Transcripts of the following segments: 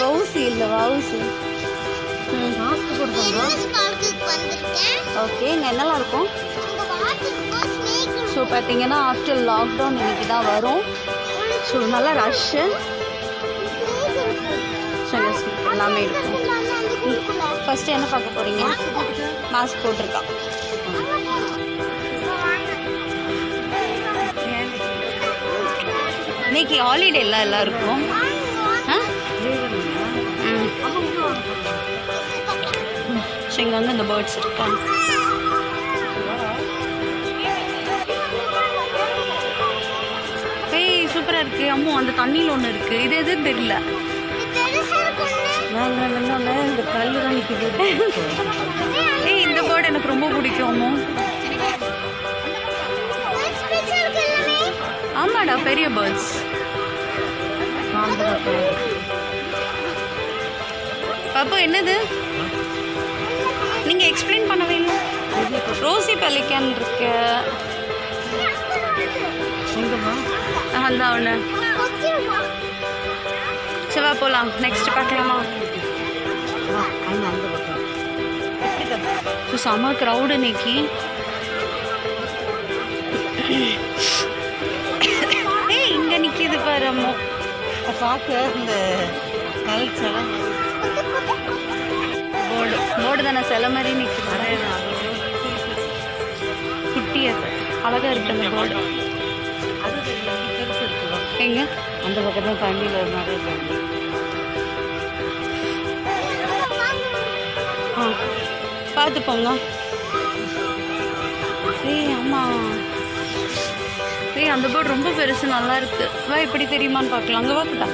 வவுசி இல்லை வவுசி. ஓகே, இங்கே என்னெல்லாம் இருக்கும்? ஸோ பார்த்தீங்கன்னா ஆஃப்டர் லாக்டவுன் இன்னைக்கு தான் வரும். ஸோ நல்லா ரஷ்ஷு. ஸோ எல்லாமே இருக்கும். ஃபஸ்ட்டு என்ன பார்க்க போகிறீங்க? மாஸ்க் போட்டிருக்கா. இன்னைக்கு ஹாலிடே எல்லாம் இருக்கும். ஸோ இங்கே வந்து இந்த பேர்ட்ஸ் இருக்காங்க. ஏய் சூப்பராக இருக்குது. அம்மோ அந்த தண்ணியில் ஒன்று இருக்குது. இது எதுன்னு தெரியல. இந்த கல் தான் நிற்கிது. ஏய் இந்த பேர்டு எனக்கு ரொம்ப பிடிக்கும் அம்மோ. ஆமாடா பெரிய பேர்ட்ஸ். பாப்பா என்னது? நீங்கள் எக்ஸ்பிளைன் பண்ணவே இல்லை. ரோசி பெலிக்கன் இருக்கு. அதான் ஒன்று. செவ்வா போகலாம். நெக்ஸ்ட் பார்க்கலாமா? செம்ம க்ரௌடு இன்னைக்கு. ஏய் இங்கே நிற்கிது பாரு அம்மோ. பார்க்க இந்த கல் சிலை போர்டு தானே சிலை மாதிரி நிற்குது. குட்டி அது அழகாக இருக்கு அந்த போர்டு. எங்க அந்த பக்கம் தான் தண்ணியில் நிறைய தண்ணி. பார்த்து போங்க. ஏய் ஆமாம். ஏய் அந்த போர்டு ரொம்ப பெருசு, நல்லா இருக்கு. வா எப்படி தெரியுமான்னு பார்க்கலாம். அங்கே பார்க்கட்டா?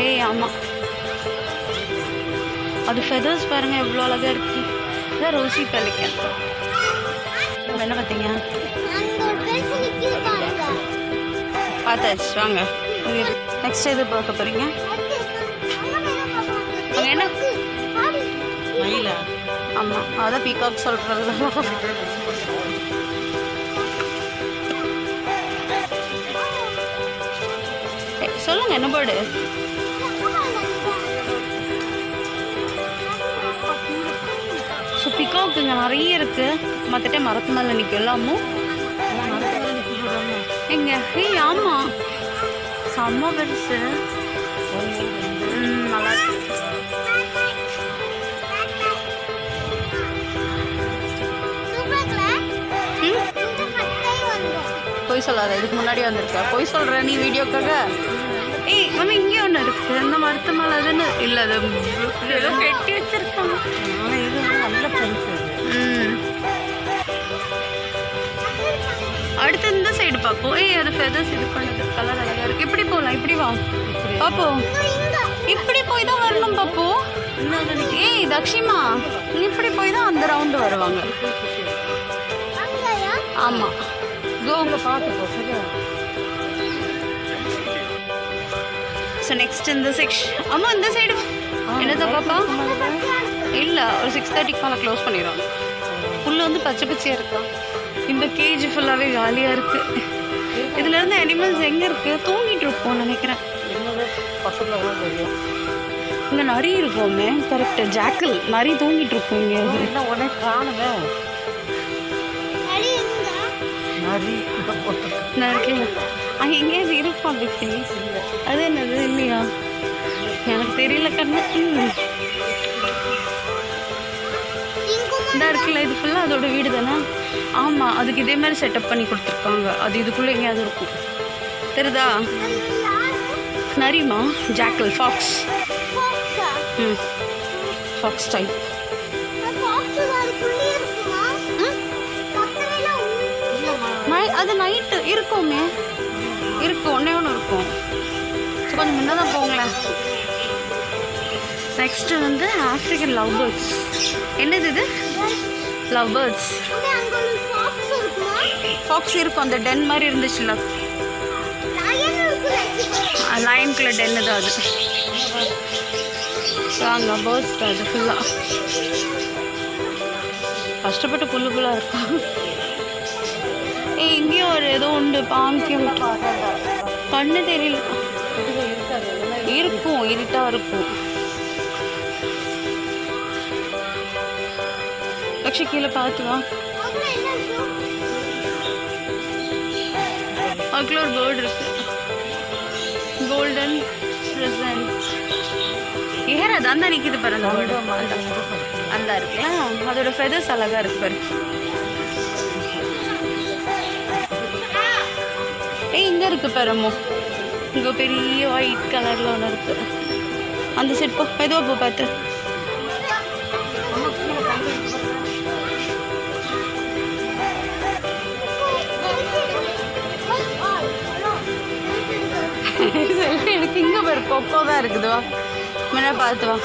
ஏய் ஆமாம். அது ஃபெதர்ஸ் பாருங்கள் எவ்வளோ அழகாக இருக்குது. இதான் ரோசி பெலிக்கன். என்ன பார்த்தீங்க? பார்த்தாச்சு வாங்க. நெக்ஸ்ட் எது பார்க்க போகிறீங்க? அங்கே என்ன? மயிலா? ஆமாம் அதான் பீகாக் சொல்கிறது. சொல்லுங்க என்ன பேர்டு? ஸோ பிகாக் இங்கே நிறைய இருக்குது. மற்ற டைம் மரத்து மேலே நிற்கும் எல்லாமும். எங்க? ஏய் ஆமாம் செம்ம பெருசு. நல்லா இருக்கு. பொய் சொல்லாத. இதுக்கு முன்னாடி வந்திருக்க. பொய் சொல்கிற நீ வீடியோக்காக. ஏய் மம்மி இங்கே ஒன்று இருக்குது. இந்த மரத்து மேலே அதுன்னு இல்லை. அது ஏதோ கட்டி வச்சுருக்காங்க. இது நல்ல ஃப்ரெண்ட்ஸ். அடுத்து இந்த சைடு பார்ப்போம். ஏய் அது ஃபெதர்ஸ் இது பண்ணது கலர் அழகாக இருக்குது. இப்படி போகலாம். இப்படி வா பாப்போம். இப்படி போய் தான் வரணும் பாப்போ. ஏய் தக்ஷிமா இப்படி போய் தான் அந்த ரவுண்டு வருவாங்க. ஆமாம் கோங்க பார்த்து போ. சரியா? ஸோ நெக்ஸ்ட் இந்த செக்ஷன். ஆமாம் இந்த சைடு என்னதா பாப்பா? இல்லை ஒரு 6:30 மேலே க்ளோஸ் பண்ணிடுவாங்க. புல் வந்து பச்சை பச்சையாக இருக்கா. இந்த கேஜ் ஃபுல்லாகவே காலியாக இருக்குது. இதுலேருந்து அனிமல்ஸ் எங்கே இருக்குது? தூங்கிட்டு இருப்போம் நினைக்கிறேன். இங்கே நிறைய இருக்கோமே. கரெக்டு ஜாக்கிள் நிறைய தூங்கிட்டு இருக்கோம். இங்கே என்ன உடனே காணுமே. அங்கே எங்கேயாவது இருப்பான் பிக்ஸி. அது என்னது இல்லையா? எனக்கு தெரியல கண்ணு. இந்த இருக்குல்ல இது ஃபுல்லாக அதோட வீடு தானே? ஆமாம் அதுக்கு இதே மாதிரி செட்டப் பண்ணி கொடுத்துருக்காங்க. அது இதுக்குள்ளே எங்கேயாவது இருக்கும். தெரியுதா? நரிமா ஜாக்கிள் ஃபாக்ஸ். Fox type. அது நைட்டு இருக்குமே. இருக்கும் ஒன்றே ஒன்று இருக்கும். ஸோ கொஞ்சம் முன்னே தான் போங்களேன். நெக்ஸ்ட்டு வந்து ஆஃப்ரிக்கன் லவ் பேர்ட்ஸ். என்னது இது? Love birds. ஃபாக்ஸ் இருக்கும். அந்த டென் மாதிரி இருந்துச்சுல்ல, லயனுக்குள்ள டென்னு தான் அது. வாங்க பேர்ட்ஸ் தான் அது ஃபுல்லாக. கஷ்டப்பட்டு புல்லு புல்லாக இருக்கும். ஏய் இங்கேயும் ஒரு ஏதோ உண்டு பாங்கியம். கண்ணு தெரியல. இருக்கும், இருட்டா இருக்கும். லக்ஷி கீழே பார்த்து வா. அதுக்குள்ள ஒரு பேர்டு இருக்கு, கோல்டன் ப்ரெசன்ட். ஏற அதான் தான் நிற்கிது பாரு அந்த பேர்டு. அந்த இருக்குல்ல, அதோட ஃபெதர்ஸ் அழகா இருக்கு பாரு. இங்க இருக்கு பாருமோ, இங்க பெரிய ஒயிட் கலர்ல ஒன்று இருக்கு. அந்த செட் போ, மெதுவா போ பார்த்து. எனக்கு இங்க பாரு கொக்கோ தான் இருக்குது. வா முன்ன பார்த்து வா.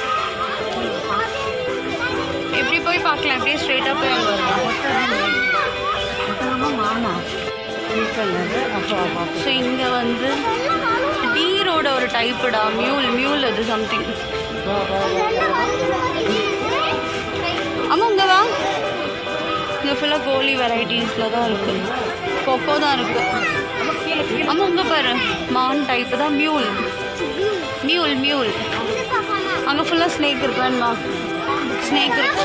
எப்படி போய் பார்க்கலாம், எப்படியே ஸ்ட்ரெயிட்டா போய் அங்கே வரலாம். ஸோ இங்கே வந்து டீரோட ஒரு டைப்புடா, மியூல் அது சம்திங். ஆமாம் இங்கே வா. இங்கே ஃபுல்லாக கோழி வெரைட்டிஸில் தான் இருக்குது, கொக்கோ தான் இருக்குது. ஆமாம் இங்கே பாரு, மான் டைப்பு தான், மியூல். அங்கே ஃபுல்லாக ஸ்னேக் இருக்கு. வேணுமா? ஸ்னேக் இருக்கு.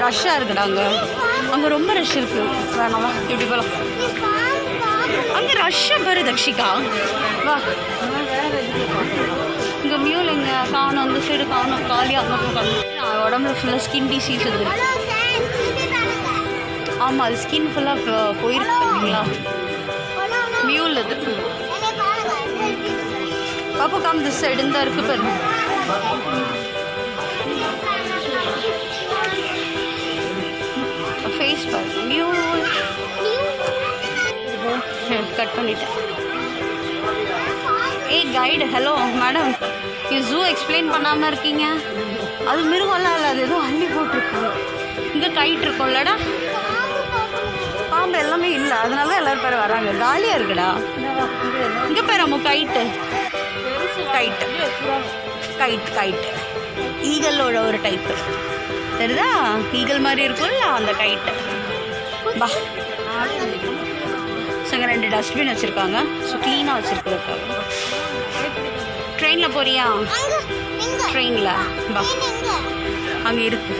ரஷ்ஷாக இருக்குடா அங்கே ரொம்ப ரஷ் இருக்கு. வேணாமா? எப்படி போகலாம்? அங்கே ரஷ்ஷாக பாரு தக்ஷிகா. வா, இங்கே மியூல் எங்கே காணும், அந்த சைடு காணும், காலியாக அங்கே போய் உடம்புல ஃபுல்லாக ஸ்கின் டிசீஸ் இருக்குது. ஆமாம், அது ஸ்கின் ஃபுல்லாக போயிருக்கு பார்த்தீங்களா. மியூல் அது. பாப்பா காம் திஸ் சைடு தான் இருக்கு பாரு. ஃபேஸ் பாரு, மியூல். கட் பண்ணிட்டேன். ஏய் கைடு, ஹலோ மேடம், நீங்கள் ஜூ எக்ஸ்பிளைன் பண்ணாமல் இருக்கீங்க. அது மிருகம்லாம் இல்லை, அது எதுவும் அள்ளி போட்டிருக்காங்க. இங்கே கைட் இருக்கும்லடா, பாம்பு எல்லாமே இல்லை, அதனால தான் எல்லோரும் பேர் வராங்க. காலியாக இருக்குடா. இங்கே பேர் நம்ம கைட்டு ஈகலோட ஒரு டைப்பு தெரியுதா? ஈகல் மாதிரி இருக்கும்ல அந்த கைட்டு. பா, ஸோ இங்கே 2 டஸ்ட்பின் வச்சுருக்காங்க. ஸோ க்ளீனாக வச்சுருக்குறதுக்காக. ட்ரெயினில் போறியா? ட்ரெயினில் பா, அங்கே இருக்கு.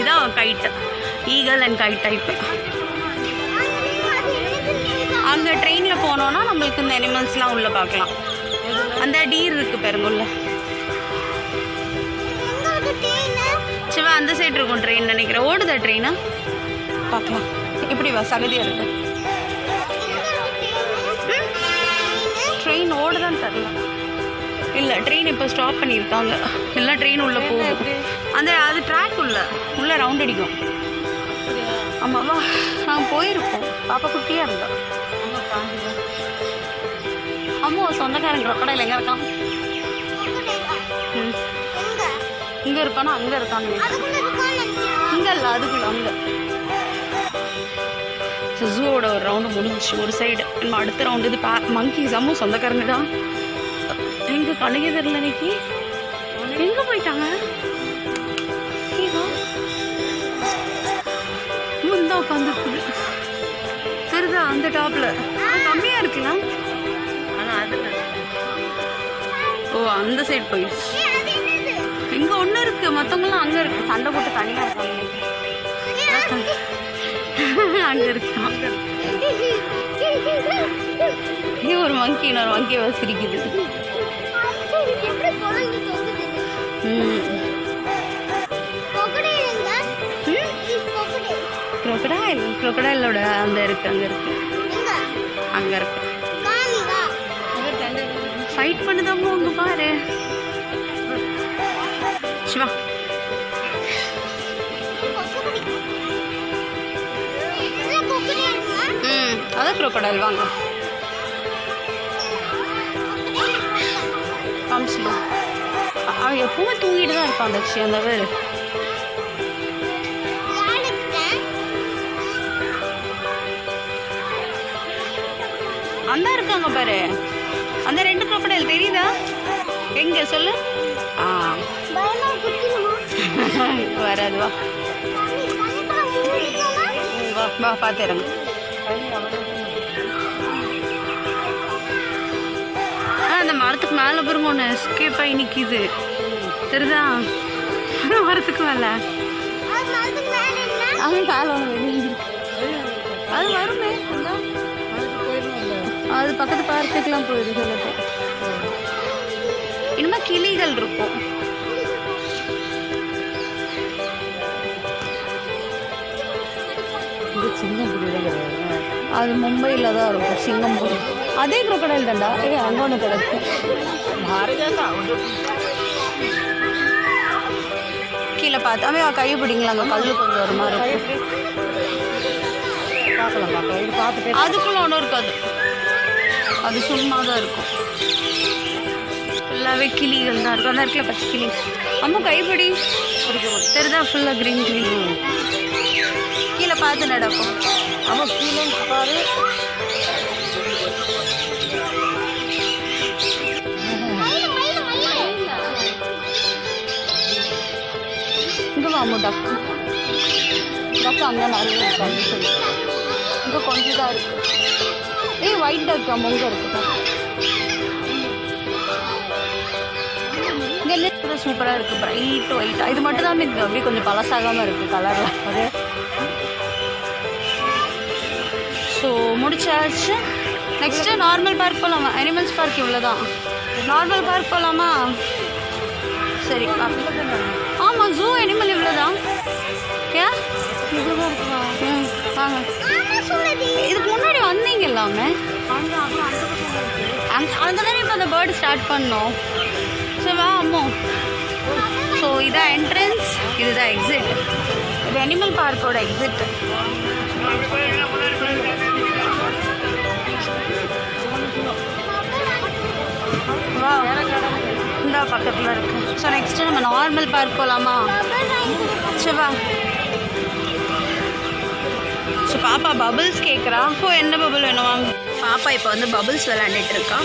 இதான் கைட்டு, ஈகல் அண்ட் கைட் டைப்பு. அங்கே ட்ரெயினில் போனோன்னா நம்மளுக்கு இந்த அனிமல்ஸ்லாம் உள்ளே பார்க்கலாம். அந்த டீர் இருக்கு பாருங்க உள்ள. சிவா அந்த சைடு இருக்கும் ட்ரெயின் நினைக்கிறேன். ஓடுதா ட்ரெயினா? பார்க்கலாம். எப்படி வா, சகதியாக இருக்கு. ட்ரெயின் ஓடுதான்னு தெரியல. இல்லை, ட்ரெயின் இப்போ ஸ்டாப் பண்ணியிருக்காங்க. எல்லாம் ட்ரெயின் உள்ளே போகும். அது ட்ராக் உள்ள ரவுண்ட் அடிக்கும். ஆமாவா, நாங்கள் போயிருக்கோம். பாப்பா குட்டியாக இருந்தா. அம்மா சொந்தக்காரங்க ரொக்கடையில் எங்கே இருக்கான்? இங்கே இருக்கானா? அங்கே இருக்காங்க. இங்கே இல்லை, அதுக்குள்ள அங்கே. ஜூவோட ஒரு ரவுண்டு முடிஞ்சிச்சு ஒரு சைடு. நம்ம அடுத்த ரவுண்டு இது மங்கிஸ். அம்மா சொந்தக்காரங்க தான். எங்கே கணக்கே தெரியல இன்னைக்கு. எங்கே போயிட்டாங்க? முந்தா உட்காந்துருக்குது தெரியுதா? அந்த டாப்பில் கம்மியாக இருக்கலாம். ஓ, அந்த சைடு போயிடுச்சு. இங்கே ஒன்று இருக்குது, மற்றவங்களாம் அங்கே இருக்குது. சண்டை போட்டு தனியாக இருக்காங்க. அங்கே இருக்கு. இது ஒரு மங்கி, இன்னொரு மங்கியை வச்சிருக்குது. crocodile அந்த இருக்கு, அங்கே இருக்கு. ஃபைட் பண்ணுதாமோ அங்கே பாரு. சிவா, அதான் crocodile. வாங்க காமிச்சிமா. அவன் எப்பவுமே தூங்கிட்டு தான் இருப்பான் தக்ஷி. அந்த பேர் அந்த இருக்காங்க பாரு. அந்த 2 crocodile தெரியுதா? எங்க சொல்லு. வராது. வா வா வா, பார்த்துறேங்க. அந்த மரத்துக்கு மேலே பாருங்க ஒன்று எஸ்கேப் ஆகி நிற்கிது தெரியுதா மரத்துக்கு மேலே அவன் மேலே ஒன்று வெளியே அது வருமே அது பக்கத்து பார்க்குக்கெலாம் போயிடுது சொல்லுது இனிமே கிளிகள் இருக்கும் அது மும்பையில் தான் இருக்கும் சிங்கம்பூர் அதே crocodile தான்டா அங்கே ஒன்று கிடக்கு கீழே பார்த்து அவன் கை பிடிங்களாங்க கல் கொஞ்சம் ஒரு மாதிரி இருக்கும் அதுக்குள்ள ஒன்றும் இருக்காது அது சும்மா தான் இருக்கும் ஃபுல்லாகவே கிளிகள் தான் இருக்கும் அந்த இடத்துல பச்சை கிளி அம்மா கைப்பிடி தெரியுதா ஃபுல்லாக க்ரீன் கிளி கீழே பார்த்து நடக்கும் ஆமா கீழே பாரு இங்கே வாமு டக்கு டக்கு அங்கே நிறைய இருக்கு அப்படின்னு சொல்லி இங்கே கொஞ்சம் தான் இருக்கு ஒயிட் டக்கு அங்கே இருக்கு இங்கே எல்லாம் சூப்பராக இருக்குது பிரைட் ஒயிட்டாக இது மட்டும் தான் இருக்குது அப்படியே கொஞ்சம் பழசாகாமல் இருக்குது கலரில் அது ஸோ முடிச்சாச்சு நெக்ஸ்ட்டு நார்மல் பார்க் போகலாமா அனிமல்ஸ் பார்க் இவ்வளோ தான் நார்மல் பார்க் போகலாமா சரி ஆமாம் ஜூ அனிமல் இவ்வளோ தான் ஏன் வாங்க இதுக்கு முன்னாடி வந்தீங்க எல்லாமே அங்கே தானே இப்போ அந்த பேர்டு ஸ்டார்ட் பண்ணோம் ஸோ வா அம்மோ ஸோ இதான் என்ட்ரன்ஸ் இதுதான் எக்ஸிட் இது அனிமல் பார்க்கோட எக்ஸிட் வா இந்த பக்கத்தில் இருக்கு ஸோ நெக்ஸ்ட்டு நம்ம நார்மல் பார்க் போகலாமா சரி வா ஸோ பாப்பா பபிள்ஸ் கேட்குறா இப்போ என்ன பபிள் வேணும் வாங்க பாப்பா இப்போ வந்து பபிள்ஸ் விளையாண்டுட்டு இருக்கா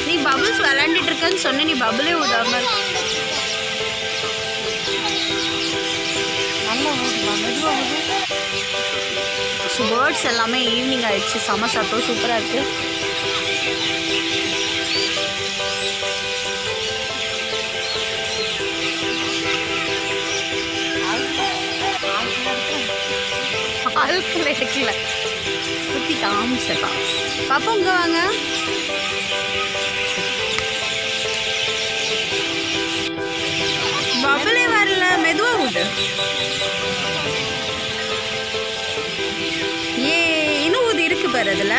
நீ பபிள்ஸ் விளையாண்டுட்டு இருக்கன்னு சொன்ன நீ பபிளே விடாம ஸோ பேர்ட்ஸ் எல்லாமே ஈவினிங் ஆயிடுச்சு செம சத்தம் சூப்பராக இருக்குது ஆளுக்குள்ள இருக்குல்ல சுற்றி காமிச்சப்பா பாப்பா இங்கே வாங்க பபிளே வரல மெதுவாக விடு இன்னும் இது இருக்கு பாரு அதில்